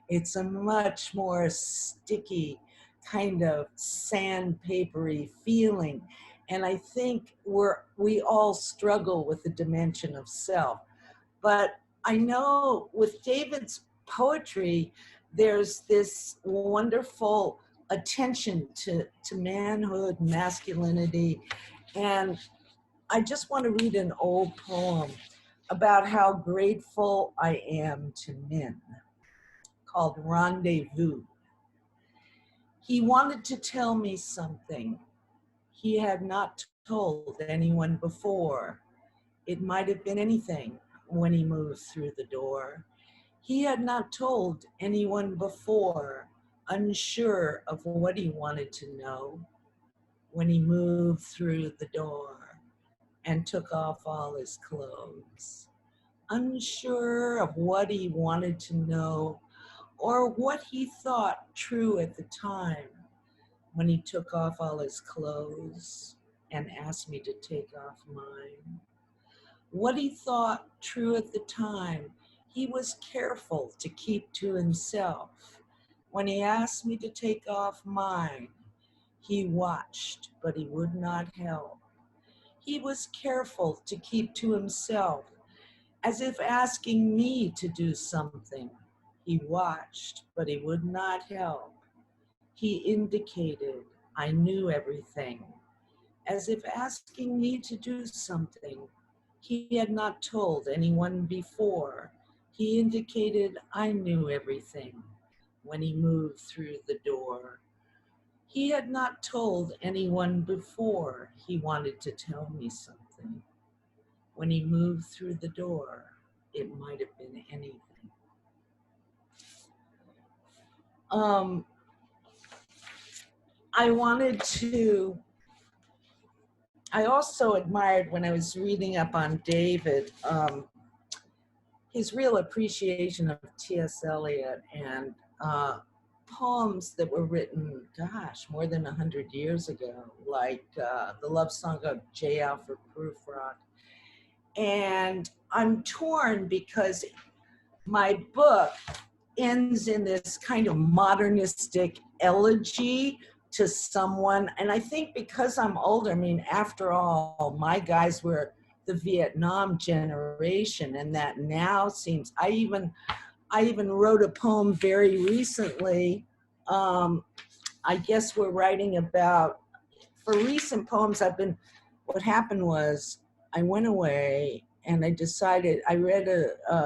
It's a much more sticky, kind of sandpapery feeling. And I think we all struggle with the dimension of self. But I know with David's poetry, there's this wonderful attention to manhood, masculinity. And I just want to read an old poem about how grateful I am to men, called Rendezvous. He wanted to tell me something he had not told anyone before. It might have been anything when he moved through the door. He had not told anyone before, unsure of what he wanted to know, when he moved through the door and took off all his clothes. Unsure of what he wanted to know or what he thought true at the time, when he took off all his clothes and asked me to take off mine. What he thought true at the time, he was careful to keep to himself. When he asked me to take off mine, he watched, but he would not help. He was careful to keep to himself, as if asking me to do something. He watched, but he would not help. He indicated I knew everything, as if asking me to do something he had not told anyone before. He indicated I knew everything when he moved through the door. He had not told anyone before he wanted to tell me something. When he moved through the door, it might have been anything. I also admired, when I was reading up on David, his real appreciation of T.S. Eliot and poems that were written, gosh, more than 100 years ago, like the love song of J. Alfred Prufrock. And I'm torn because my book ends in this kind of modernistic elegy to someone. And I think because I'm older, I mean, after all, my guys were the Vietnam generation, and that now seems, I even wrote a poem very recently. I guess we're writing about, for recent poems, what happened was I went away and I decided, I read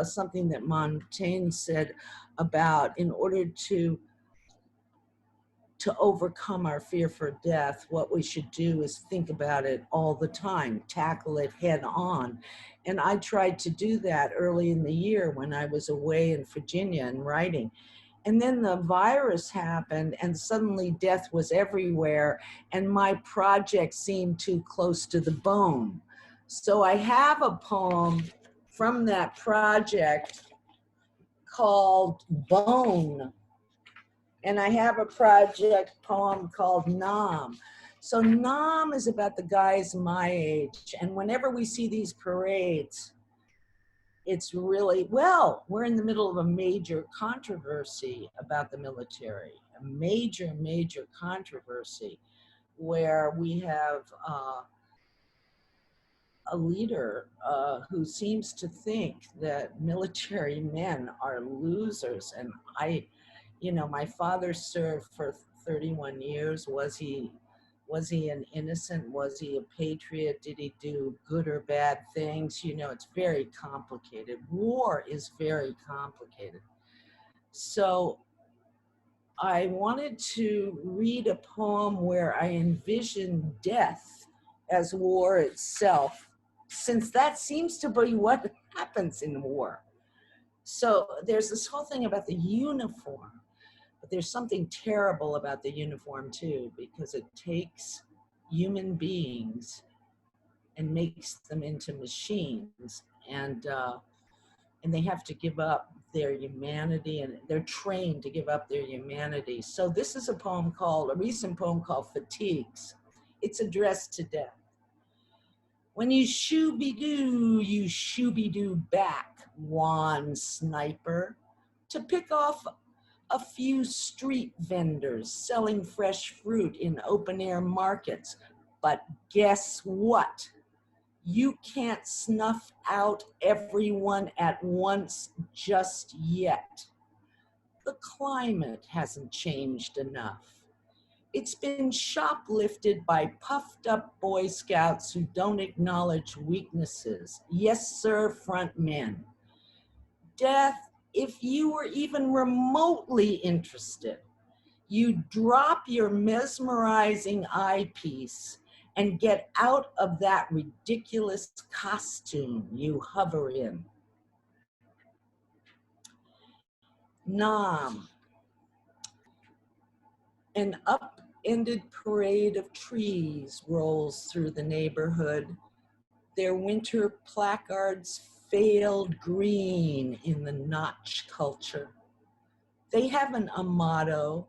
something that Montaigne said about, in order to overcome our fear for death, what we should do is think about it all the time, tackle it head on. And I tried to do that early in the year when I was away in Virginia and writing. And then the virus happened and suddenly death was everywhere and my project seemed too close to the bone. So I have a poem from that project called Bone. And I have a project poem called Nam. So Nam is about the guys my age. And whenever we see these parades, it's really, well, we're in the middle of a major controversy about the military, a major, major controversy where we have a leader who seems to think that military men are losers. And my father served for 31 years. Was he an innocent? Was he a patriot? Did he do good or bad things? It's very complicated. War is very complicated. So I wanted to read a poem where I envision death as war itself, since that seems to be what happens in war. So there's this whole thing about the uniform, but there's something terrible about the uniform too, because it takes human beings and makes them into machines, and they have to give up their humanity, and they're trained to give up their humanity. So this is a recent poem called Fatigues. It's addressed to death. When you shooby-doo back, wan sniper, to pick off a few street vendors selling fresh fruit in open-air markets. But guess what? You can't snuff out everyone at once just yet. The climate hasn't changed enough. It's been shoplifted by puffed up Boy Scouts who don't acknowledge weaknesses. Yes, sir, front men. Death, if you were even remotely interested, you drop your mesmerizing eyepiece and get out of that ridiculous costume you hover in. Nam. An upended parade of trees rolls through the neighborhood. Their winter placards failed green in the notch culture. They haven't a motto.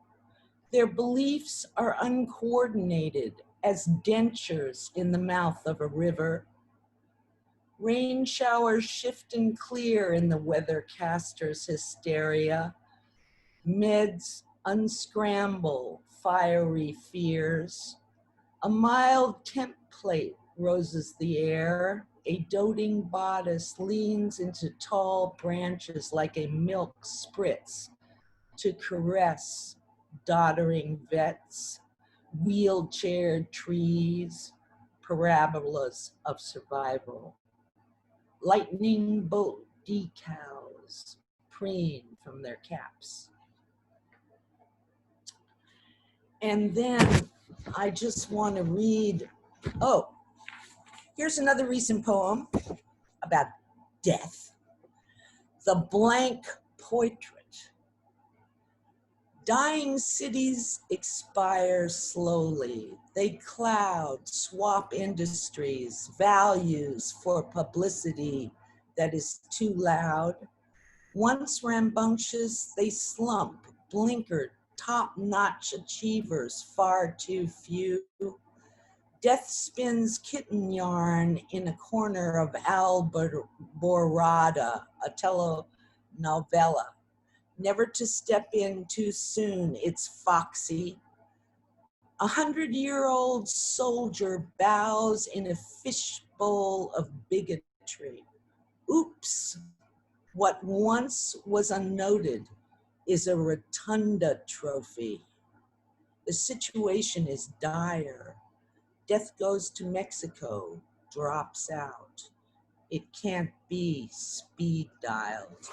Their beliefs are uncoordinated as dentures in the mouth of a river. Rain showers shift and clear in the weathercaster's hysteria. Meds unscramble fiery fears. A mild template roses the air. A doting bodice leans into tall branches like a milk spritz to caress doddering vets, wheelchaired trees, parabolas of survival. Lightning bolt decals preen from their caps. And then I just want to read, oh, here's another recent poem about death. The Blank Portrait. Dying cities expire slowly. They cloud, swap industries, values for publicity that is too loud. Once rambunctious, they slump, blinkered, top-notch achievers, far too few. Death spins kitten yarn in a corner of Alborada, a telenovela. Never to step in too soon, it's foxy. 100-year-old soldier bows in a fishbowl of bigotry. Oops, what once was unnoted is a rotunda trophy. The situation is dire. Death goes to Mexico, drops out. It can't be speed dialed.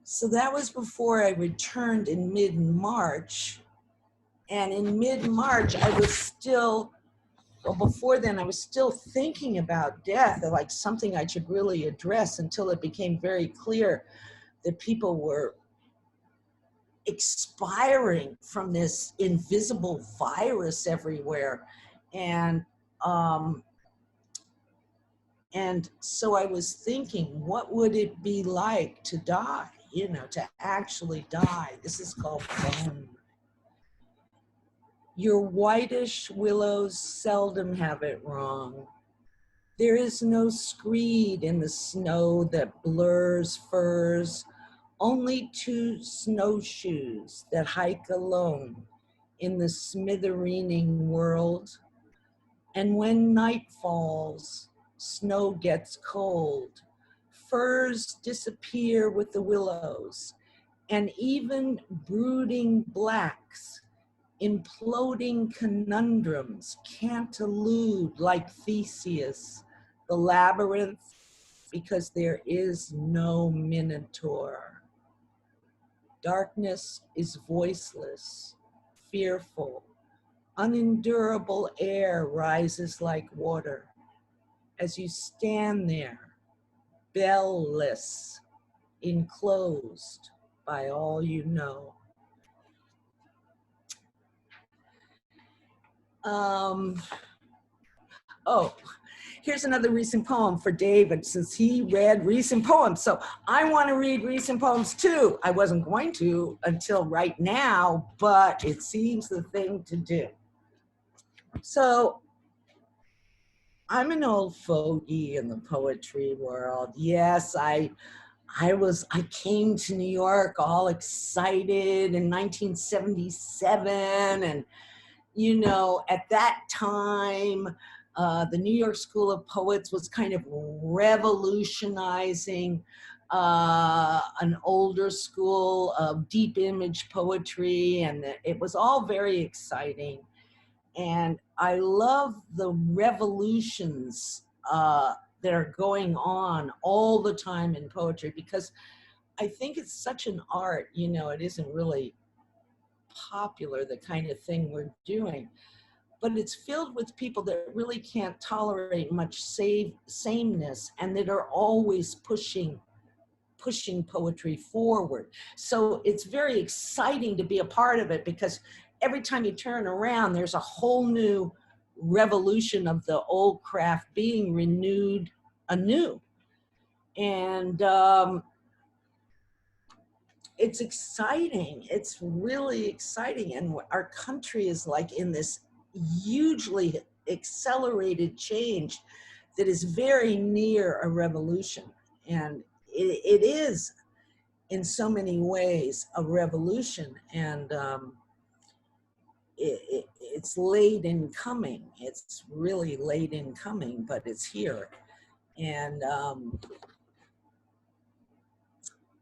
So that was before I returned in mid-March. And in mid-March, I was still, well, before then, I was still thinking about death, like something I should really address, until it became very clear that people were expiring from this invisible virus everywhere. And so I was thinking, what would it be like to die, you know, to actually die? This is called bone. Your whitish willows seldom have it wrong. There is no screed in the snow that blurs furs, only two snowshoes that hike alone in the smithereening world. And when night falls, snow gets cold, firs disappear with the willows, and even brooding blacks, imploding conundrums can't elude like Theseus, the labyrinth, because there is no minotaur. Darkness is voiceless, fearful. Unendurable air rises like water as you stand there, bell-less, enclosed by all you know. Oh, here's another recent poem for David, since he read recent poems. So I want to read recent poems too. I wasn't going to until right now, but it seems the thing to do. So I'm an old fogey in the poetry world. Yes, I I came to New York all excited in 1977, and at that time, the New York School of Poets was kind of revolutionizing an older school of deep image poetry, and it was all very exciting. And I love the revolutions that are going on all the time in poetry, because I think it's such an art. It isn't really popular, the kind of thing we're doing, but it's filled with people that really can't tolerate much sameness, and that are always pushing poetry forward. So it's very exciting to be a part of it, because every time you turn around, there's a whole new revolution of the old craft being renewed anew. And it's exciting. It's really exciting. And our country is like in this hugely accelerated change that is very near a revolution. And it is, in so many ways, a revolution. And it's late in coming. It's really late in coming, but it's here. And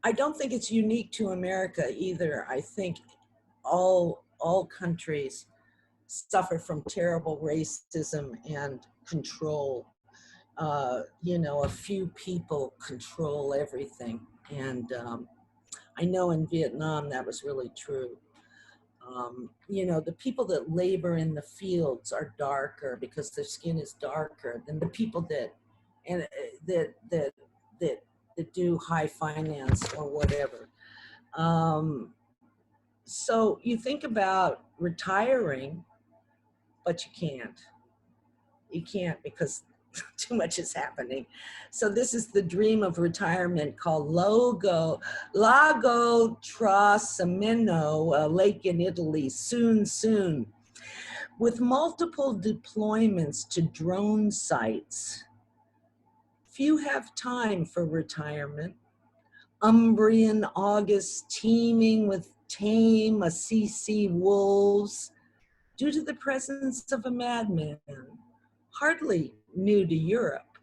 I don't think it's unique to America either. I think all countries suffer from terrible racism and control. A few people control everything. And I know in Vietnam that was really true. The people that labor in the fields are darker because their skin is darker than the people that and that do high finance or whatever. So you think about retiring, but you can't. You can't, because too much is happening. So this is the dream of retirement, called Lago Trasimeno, a lake in Italy, soon. With multiple deployments to drone sites, few have time for retirement. Umbrian August teeming with tame Assisi wolves, due to the presence of a madman, hardly new to Europe,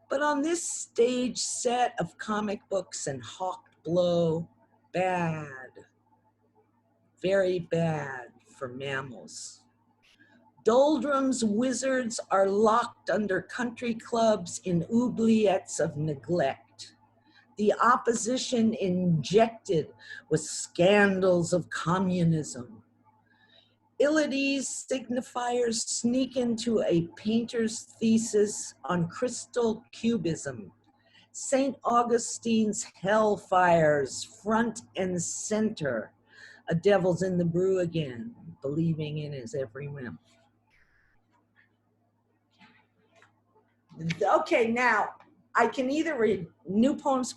but on this stage set of comic books and hawked blow, bad, very bad for mammals. Doldrums wizards are locked under country clubs in oubliettes of neglect. The opposition injected with scandals of communism. Iliades signifiers sneak into a painter's thesis on crystal cubism. St. Augustine's hellfires front and center. A devil's in the brew again, believing in his every whim. Okay, now I can either read new poems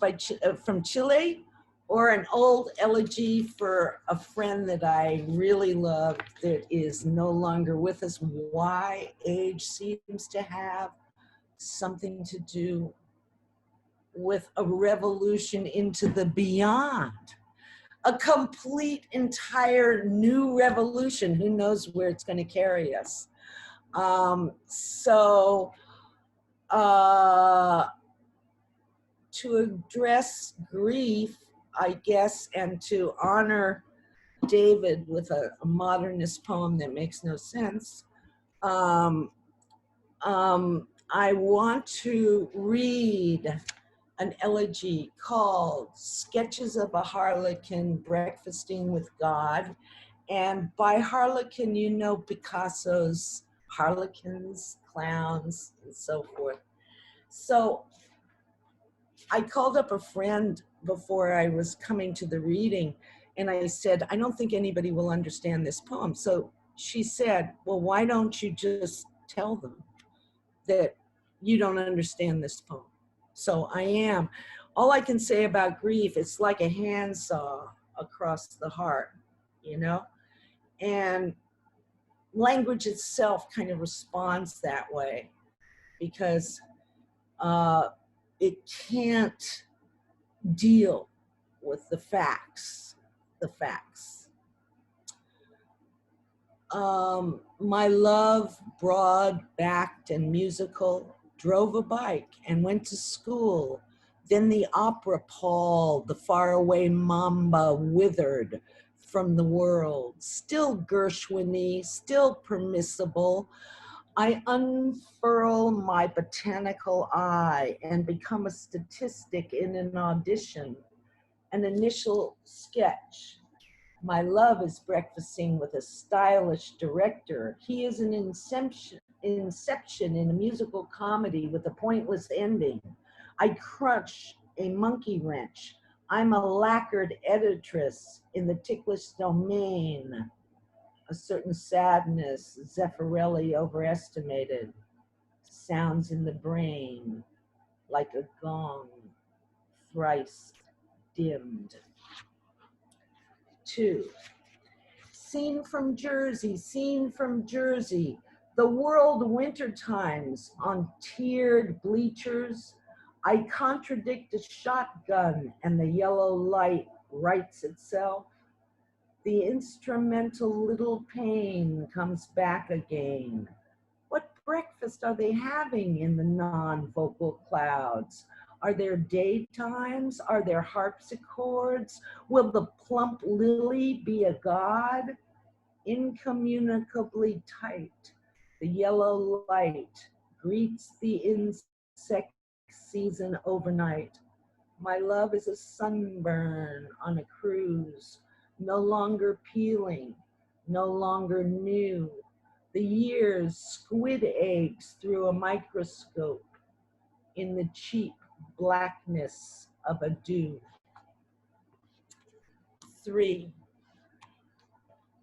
from Chile, or an old elegy for a friend that I really loved that is no longer with us. Why age seems to have something to do with a revolution into the beyond. A complete, entire new revolution. Who knows where it's going to carry us? To address grief, I guess, and to honor David with a modernist poem that makes no sense, I want to read an elegy called Sketches of a Harlequin Breakfasting with God. And by harlequin, Picasso's harlequins, clowns, and so forth. So I called up a friend before I was coming to the reading, and I said, I don't think anybody will understand this poem. So she said, well, why don't you just tell them that you don't understand this poem? So I am. All I can say about grief, it's like a handsaw across the heart, and language itself kind of responds that way, because it can't deal with the facts. The facts. My love, broad-backed and musical, drove a bike and went to school. Then the opera palled, the faraway mamba withered from the world. Still Gershwin-y, still permissible, I unfurl my botanical eye and become a statistic in an audition, an initial sketch. My love is breakfasting with a stylish director. He is an inception in a musical comedy with a pointless ending. I crunch a monkey wrench. I'm a lacquered editress in the ticklish domain. A certain sadness Zeffirelli overestimated sounds in the brain like a gong thrice dimmed. 2. Seen from Jersey, the world winter times on tiered bleachers. I contradict a shotgun and the yellow light writes itself. The instrumental little pain comes back again. What breakfast are they having in the non-vocal clouds? Are there daytimes? Are there harpsichords? Will the plump lily be a god? Incommunicably tight, the yellow light greets the insect season overnight. My love is a sunburn on a cruise, no longer peeling, no longer new. The years squid eggs through a microscope in the cheap blackness of a dew. 3.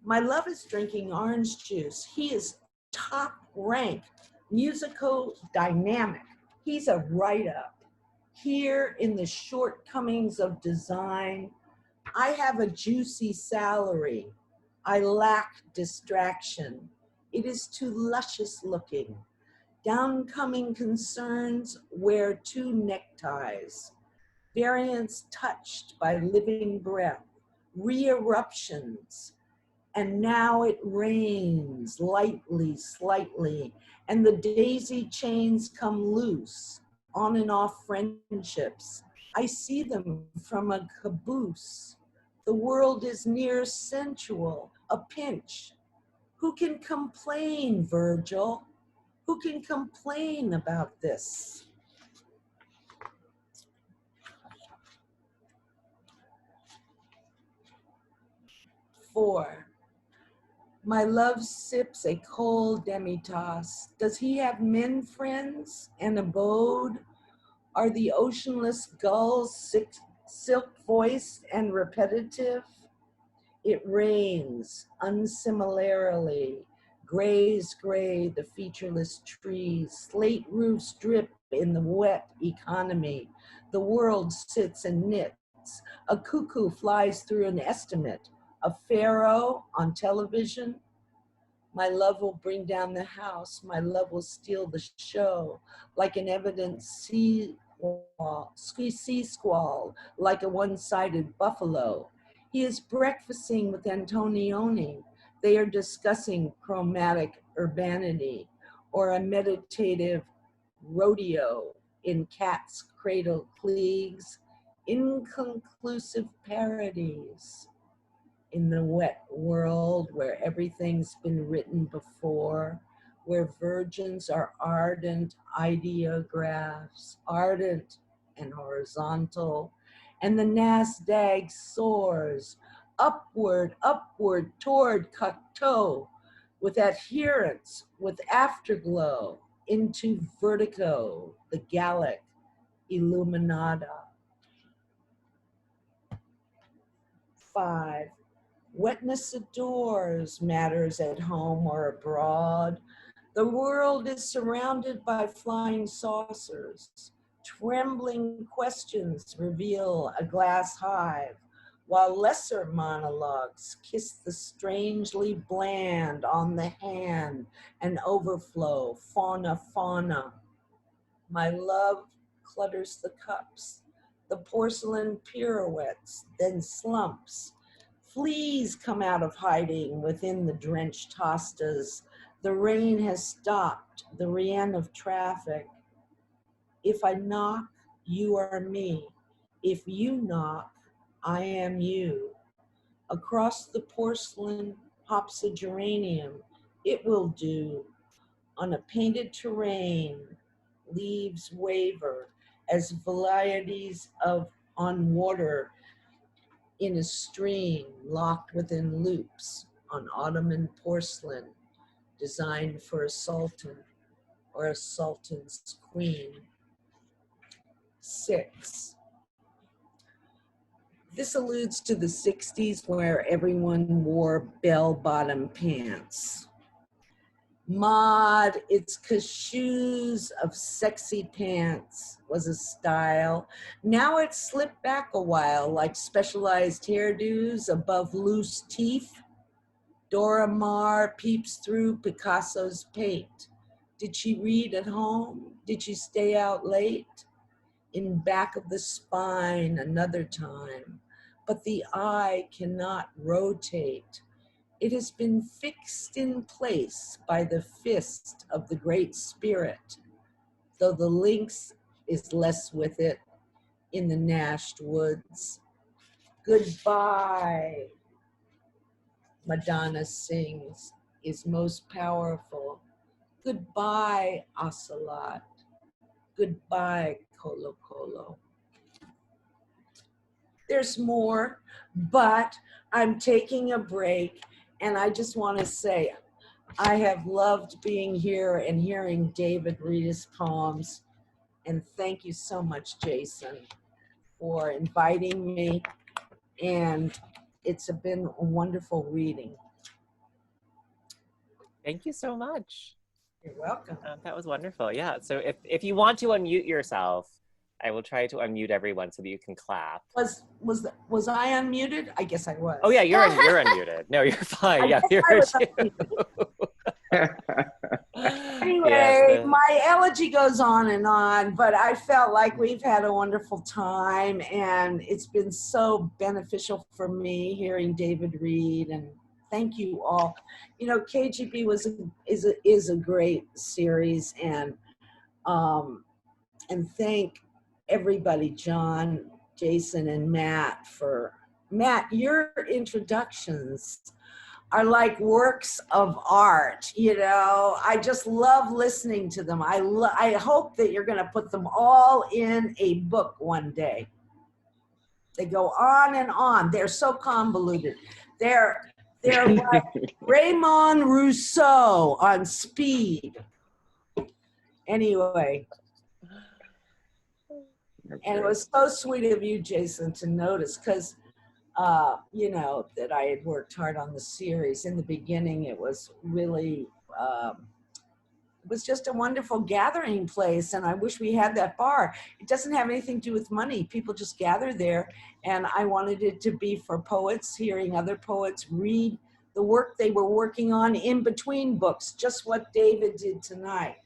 My love is drinking orange juice. He is top rank, musico-dynamic. He's a write-up. Here in the shortcomings of design, I have a juicy salary. I lack distraction. It is too luscious looking. Downcoming concerns wear 2 neckties. Variants touched by living breath. Re-eruptions. And now it rains lightly, slightly, and the daisy chains come loose, on and off friendships. I see them from a caboose. The world is near sensual, a pinch. Who can complain, Virgil? Who can complain about this? 4. My love sips a cold demi-tasse. Does he have men friends, an abode? Are the oceanless gulls silk-voiced and repetitive? It rains unsimilarly. Grays gray the featureless trees. Slate roofs drip in the wet economy. The world sits and knits. A cuckoo flies through an estimate. A pharaoh on television. My love will bring down the house. My love will steal the show like an evident sea squall, like a one-sided buffalo. He is breakfasting with Antonioni. They are discussing chromatic urbanity or a meditative rodeo in cat's cradle cleagues, inconclusive parodies in the wet world where everything's been written before, where virgins are ardent ideographs, ardent and horizontal, and the NASDAQ soars upward, upward toward Cocteau with adherence, with afterglow into vertigo, the Gallic Illuminata. 5. Wetness adores matters at home or abroad. The world is surrounded by flying saucers. Trembling questions reveal a glass hive, while lesser monologues kiss the strangely bland on the hand and overflow, fauna, fauna. My love clutters the cups. The porcelain pirouettes, then slumps. Fleas come out of hiding within the drenched hostas. The rain has stopped the rien of traffic. If I knock, you are me. If you knock, I am you. Across the porcelain hops a geranium. It will do. On a painted terrain, leaves waver as varieties of on water in a stream locked within loops on Ottoman porcelain designed for a sultan or a sultan's queen. 6. This alludes to the 60s where everyone wore bell-bottom pants. Mod, it's 'cause shoes of sexy pants was a style. Now it's slipped back a while, like specialized hairdos above loose teeth. Dora Maar peeps through Picasso's paint. Did she read at home? Did she stay out late? In back of the spine another time, but the eye cannot rotate. It has been fixed in place by the fist of the Great Spirit, though the lynx is less with it in the gnashed woods. Goodbye, Madonna sings, is most powerful. Goodbye, Ocelot. Goodbye, Colo Colo. There's more, but I'm taking a break, and I just want to say I have loved being here and hearing David read his poems, and thank you so much, Jason, for inviting me, and it's been a wonderful reading. Thank you so much. You're welcome. That was wonderful. Yeah. So if you want to unmute yourself, I will try to unmute everyone so that you can clap. Was I unmuted? I guess I was. Oh yeah, you're unmuted. No, you're fine. Yeah, you're Anyway, yes, my elegy goes on, but I felt like we've had a wonderful time, and it's been so beneficial for me hearing David read, and thank you all. You know, KGB is a great series, and thank everybody, John, Jason, and Matt Matt, your introductions are like works of art, you know. I just love listening to them. I hope that you're gonna put them all in a book one day. They go on and on. They're so convoluted. They're like Raymond Rousseau on speed. Anyway. And it was so sweet of you, Jason, to notice, because you know, that I had worked hard on the series. In the beginning, it was really, it was just a wonderful gathering place, and I wish we had that bar. It doesn't have anything to do with money. People just gather there, and I wanted it to be for poets, hearing other poets read the work they were working on in between books, just what David did tonight.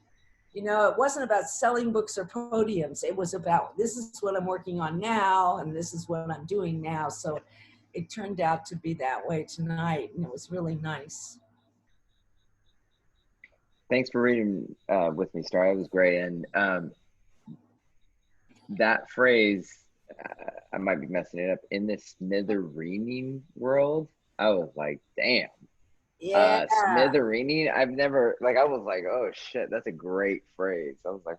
You know, it wasn't about selling books or podiums. It was about, this is what I'm working on now, and this is what I'm doing now. So it turned out to be that way tonight, and it was really nice. Thanks for reading with me, Star. It was great. And that phrase, I might be messing it up, in this smithereening world, I was like, damn. Yeah. Smithereening, I've never, like, I was like, oh shit, that's a great phrase. I was like,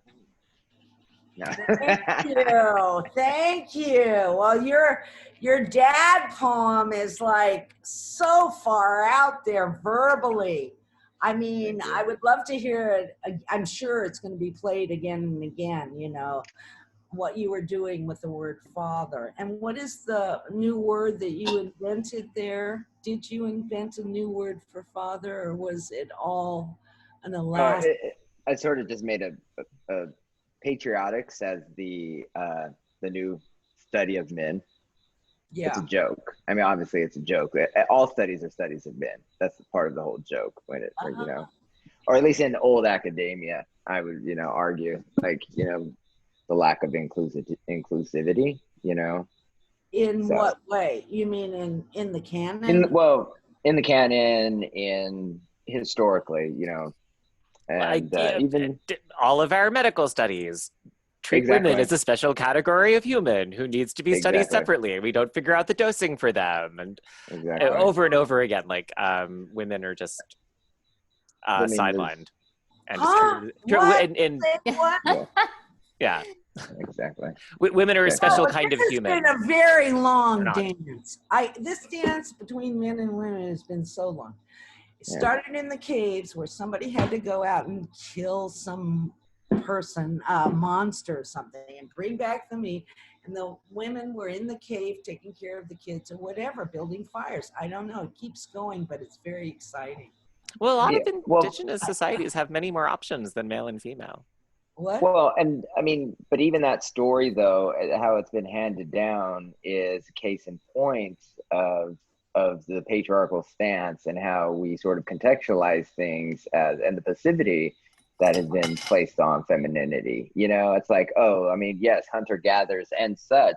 no. Thank you. Well, your dad poem is like so far out there verbally. I mean, I would love to hear it. I'm sure it's going to be played again and again, you know, what you were doing with the word father. And what is the new word that you invented there? Did you invent a new word for father, or was it all an elastic? I sort of just made a patriotics as the new study of men. Yeah. It's a joke. I mean, obviously it's a joke. All studies are studies of men. That's part of the whole joke when it, you know, or at least in old academia, I would, you know, argue, like, you know, the lack of inclusivity. you know. In So, what way? You mean in the in canon? in the canon, in historically, you know, and even all of our medical studies treat women exactly, as a special category of human who needs to be studied exactly, separately. We don't figure out the dosing for them, and exactly. over and over again, like women are just I mean, sidelined and just Huh? What? Say what? yeah, yeah, exactly. women are a Okay. special Well, kind of this has human. been a very Or long not. dance. This dance between men and women has been so long. It Yeah. started in the caves where somebody had to go out and kill some person, a monster or something, and bring back the meat. And the women were in the cave taking care of the kids or whatever, building fires. I don't know. It keeps going, but it's very exciting. Well, a lot Yeah. of indigenous societies have many more options than male and female. What? Well, and I mean, but even that story, though, how it's been handed down is a case in point of the patriarchal stance and how we sort of contextualize things as, and the passivity that has been placed on femininity. You know, it's like, oh, I mean, yes, hunter gatherers and such,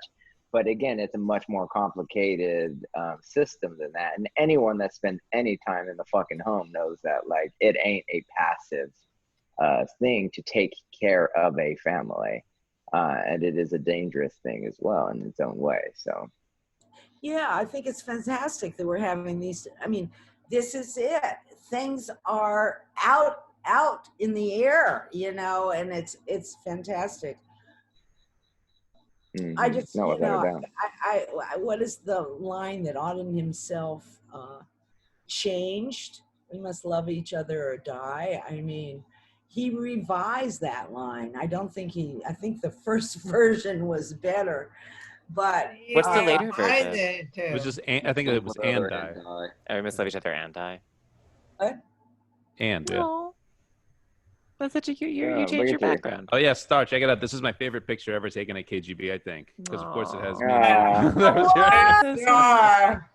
but again, it's a much more complicated system than that. And anyone that spends any time in the fucking home knows that, like, it ain't a passive thing to take care of a family, and it is a dangerous thing as well in its own way. So Yeah, I think it's fantastic that we're having these. I mean, this is it. Things are out in the air, you know, and it's fantastic. I just, no, you without a know, doubt. what is the line that Auden himself changed? We must love each other or die. I mean, he revised that line. I think the first version was better, but What's the Yeah, later I version? did too. It was just, I think it was and die. I must love each other and die. what? And, yeah. No. That's such a cute. You look changed your at you. background. Oh, yeah, Star, check it out. This is my favorite picture ever taken at KGB, I think. Because, of course, it has me. Ah, That was your- Star.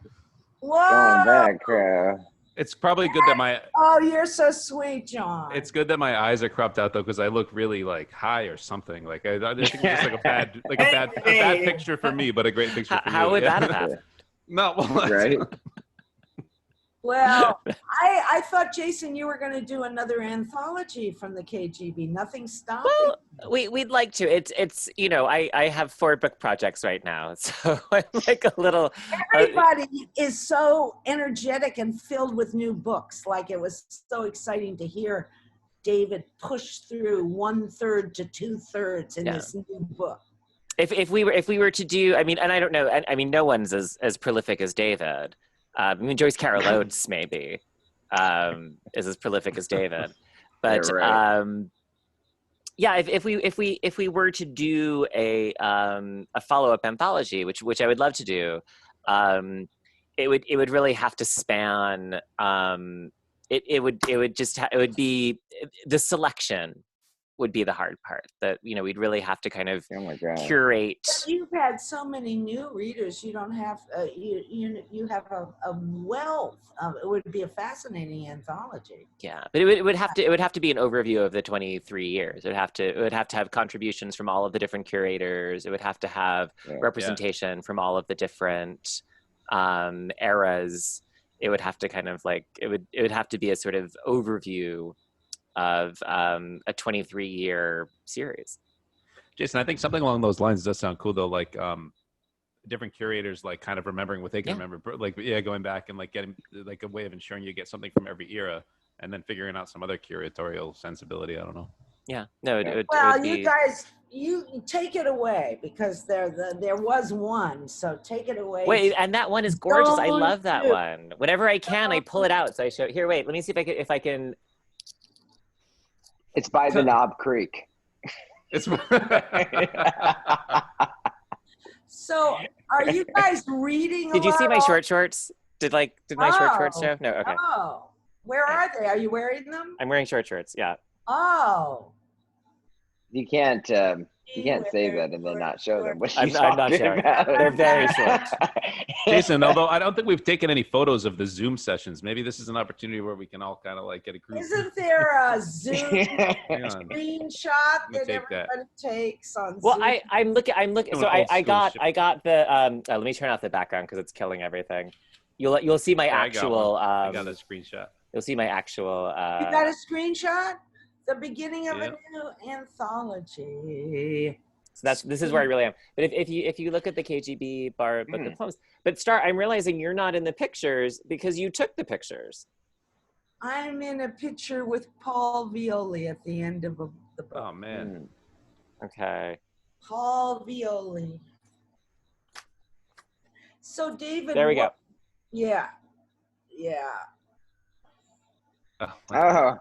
going Whoa! back. It's probably good that my Oh, you're so sweet, John. it's good that my eyes are cropped out though, because I look really like high or something. Like I think it's just like a bad picture for me, but a great picture for you. How would Yeah. that have happened? No, well, Right? Well, I thought, Jason, you were going to do another anthology from the KGB. Nothing stopping. Well, we'd like to. It's you know, I have 4 book projects right now, so I'm like a little. Everybody is so energetic and filled with new books. Like, it was so exciting to hear David push through 1/3 to 2/3 in this new book. If we were to do, I mean, and I don't know, I mean, no one's as prolific as David. I mean, Joyce Carol Oates maybe is as prolific as David, but Yeah, right. yeah, if we were to do a follow-up anthology, which I would love to do, it would really have to span. It would be the selection would be the hard part. That, you know, we'd really have to kind of Oh my God. curate. But you've had so many new readers. You don't have you have a wealth. It would be a fascinating anthology. Yeah, but it would have to be an overview of the 23 years. It would have to have contributions from all of the different curators. It would have to have representation from all of the different eras. It would have to kind of like it would have to be a sort of overview of a 23-year series. Jason, I think something along those lines does sound cool though. Like different curators, like kind of remembering what they can remember, like going back and like getting like a way of ensuring you get something from every era, and then figuring out some other curatorial sensibility. I don't know. Yeah, no, it Well, would be... you guys, you take it away, because there was one. So take it away. Wait, and that one is gorgeous. I Don't love that do- one. Whenever I can, I pull it out. So I show here. Wait, let me see if I can. It's by the Knob Creek. It's So, are you guys reading? Did you see my short shorts? Did my short shorts show? No. Okay. Oh, where are they? Are you wearing them? I'm wearing short shorts. Yeah. Oh, You can't You can't say that and then not show them what she's I'm not talking showing. about. They're very short. Jason, although I don't think we've taken any photos of the Zoom sessions, maybe this is an opportunity where we can all kind of like get a group. Isn't there a Zoom screenshot that everybody takes on Well, Zoom? I'm looking. So I got the. Let me turn off the background because it's killing everything. You'll see my actual. I got a screenshot. You'll see my actual. You got a screenshot? The beginning of a new anthology. So this is where I really am. But if you look at the KGB bar book of poems, but I'm realizing you're not in the pictures because you took the pictures. I'm in a picture with Paul Violi at the end of the book. Oh man. Okay. Paul Violi. So David. There we go. Yeah. Oh.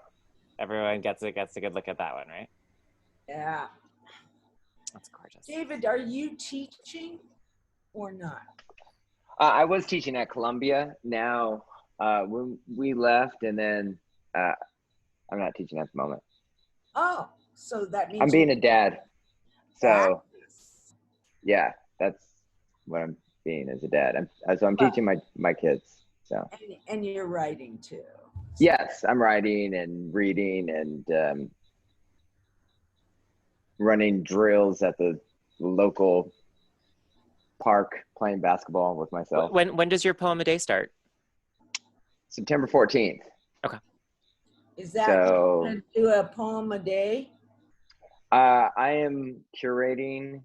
Everyone gets a good look at that one, right? Yeah. That's gorgeous. David, are you teaching or not? I was teaching at Columbia. Now, when we left, and then I'm not teaching at the moment. Oh, so that means I'm being a dad. So, yeah, that's what I'm being as a dad. I'm teaching my kids. So. And you're writing too. Yes, I'm writing and reading and running drills at the local park, playing basketball with myself. When does your poem a day start? September 14th. Okay. Is that going to do a poem a day? I am curating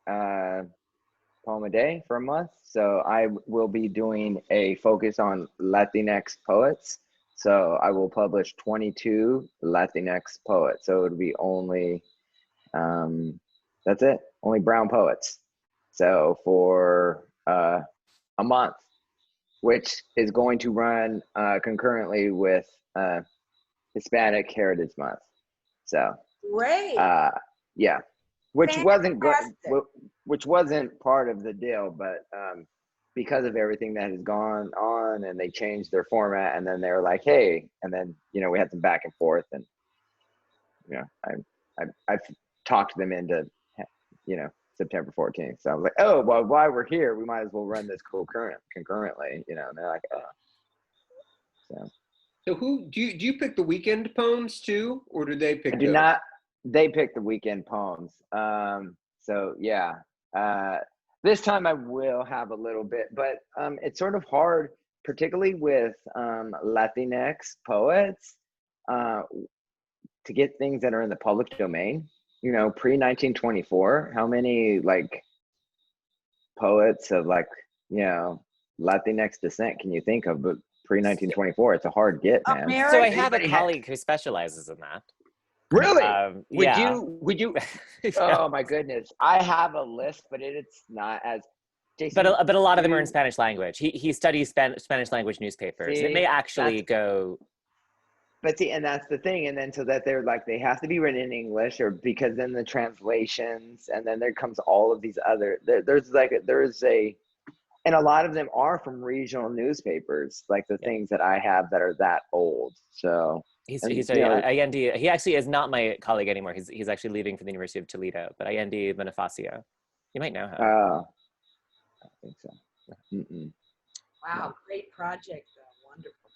poem a day for a month. So I will be doing a focus on Latinx poets. So I will publish 22 Latinx poets. So it would be only, that's it, only brown poets. So for a month, which is going to run concurrently with Hispanic Heritage Month. So great. Yeah, which Fantastic. which wasn't part of the deal, but because of everything that has gone on, and they changed their format, and then they were like, hey, and then we had some back and forth, and I've talked them into September 14th. So I was like, oh, well, while we're here, we might as well run this concurrently, and they're like, oh. So who do you pick the weekend poems too, or do they pick? I do not. They pick the weekend poems. So yeah, this time I will have a little bit, but it's sort of hard, particularly with Latinx poets, to get things that are in the public domain. Pre-1924, how many poets of Latinx descent can you think of? But pre-1924, it's a hard get, man. So I have a colleague who specializes in that. Really? Would you? Yeah. Oh my goodness! I have a list, but it's not as. Jason, but a lot of them are in Spanish language. He studies Spanish language newspapers. It may actually go. But see, and that's the thing, and then so that they have to be written in English, or because then the translations, and then there comes all of these other. And a lot of them are from regional newspapers, like the things that I have that are that old. So. Allende, he actually is not my colleague anymore. He's actually leaving for the University of Toledo, but Allende Bonifacio. You might know him. Oh, I think so. Wow, great project though. Wonderful.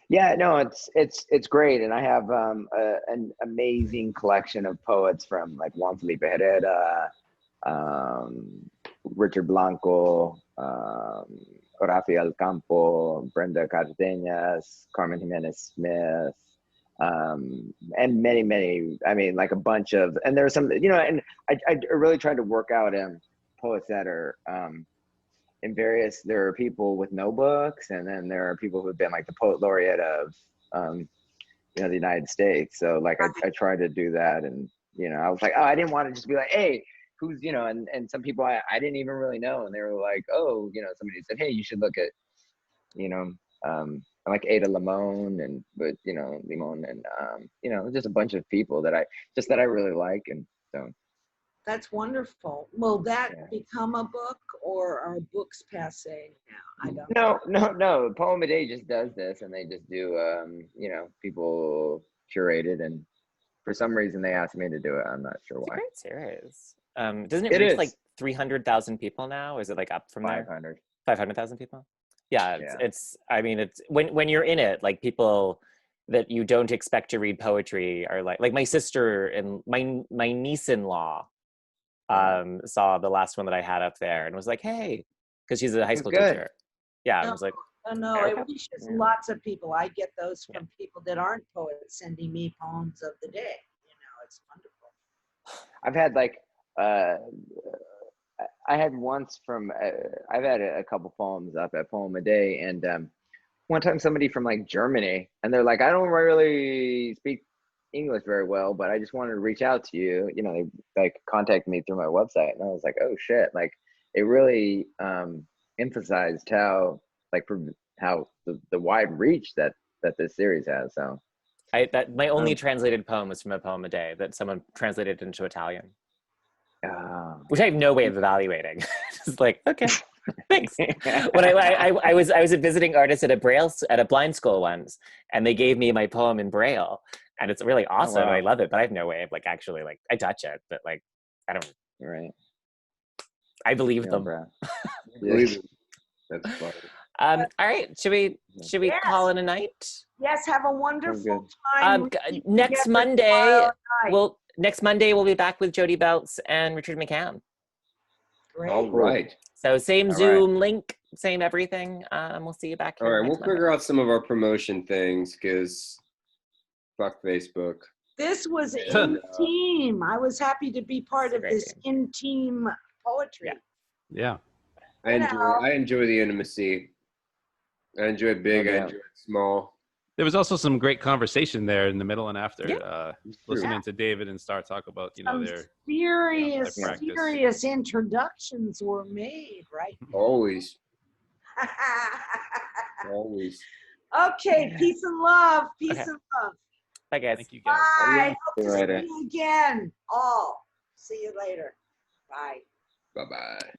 Yeah, no, it's great, and I have an amazing collection of poets from Juan Felipe Herrera, Richard Blanco, Rafael Campo, Brenda Cardenas, Carmen Jimenez Smith, and many, a bunch of, and there's some, and I really tried to work out poets that are in various, there are people with no books, and then there are people who've been the poet laureate of the United States. So I tried to do that, and I was like, oh, I didn't want to just be like, hey, who's and some people I didn't even really know, and they were like, oh, somebody said, hey, you should look at I like Ada Limon, and Limon, and just a bunch of people that I really like, and so that's wonderful. Will that become a book, or are books passé now? I don't know. No. Poem a Day just does this, and they just do people curate it and For some reason, they asked me to do it. I'm not sure It's a why. great series. Doesn't it reach like 300,000 people now? Is it like up from 500. there? 500,000 people? Yeah, Yeah. it's I mean, it's when you're in it, like people that you don't expect to read poetry are like my sister and my niece-in-law saw the last one that I had up there and was like, hey, because she's a high school teacher. Yeah, I was like, no, it reaches lots of people. I get those from people that aren't poets sending me poems of the day. You know, it's wonderful. I've had like I had once from I've had a couple poems up at Poem a Day, and one time somebody from like Germany, and they're like, I don't really speak English very well, but I just wanted to reach out to you. You know, they like contacted me through my website, and I was like, oh shit, like it really emphasized how the wide reach that this series has. So my only translated poem was from a Poem a Day that someone translated into Italian. Which I have no way of evaluating. Just like, okay, thanks. When I was a visiting artist at a blind school once, and they gave me my poem in Braille, and it's really awesome. Oh, wow. I love it, but I have no way of like actually like I touch it, but like I don't. Right. I believe them. Believe them. That's funny. All right, should we call it a night? Yes, have a wonderful time. Next Monday, we'll be back with Jody Belts and Richard McCann. Great. All right. So same Zoom link, same everything. We'll see you back here. All right, we'll figure out some of our promotion things because fuck Facebook. This was in team. I was happy to be part of this in team poetry. Yeah. I enjoy the intimacy. I enjoy big. I enjoy small. There was also some great conversation there in the middle and after, listening to David and Star talk about, their serious introductions were made, right? Always. Always. Okay, peace and love. Peace and love. Bye, guys. Thank you, guys. Bye. Hope to see you again. All. See you later. Bye. Bye-bye.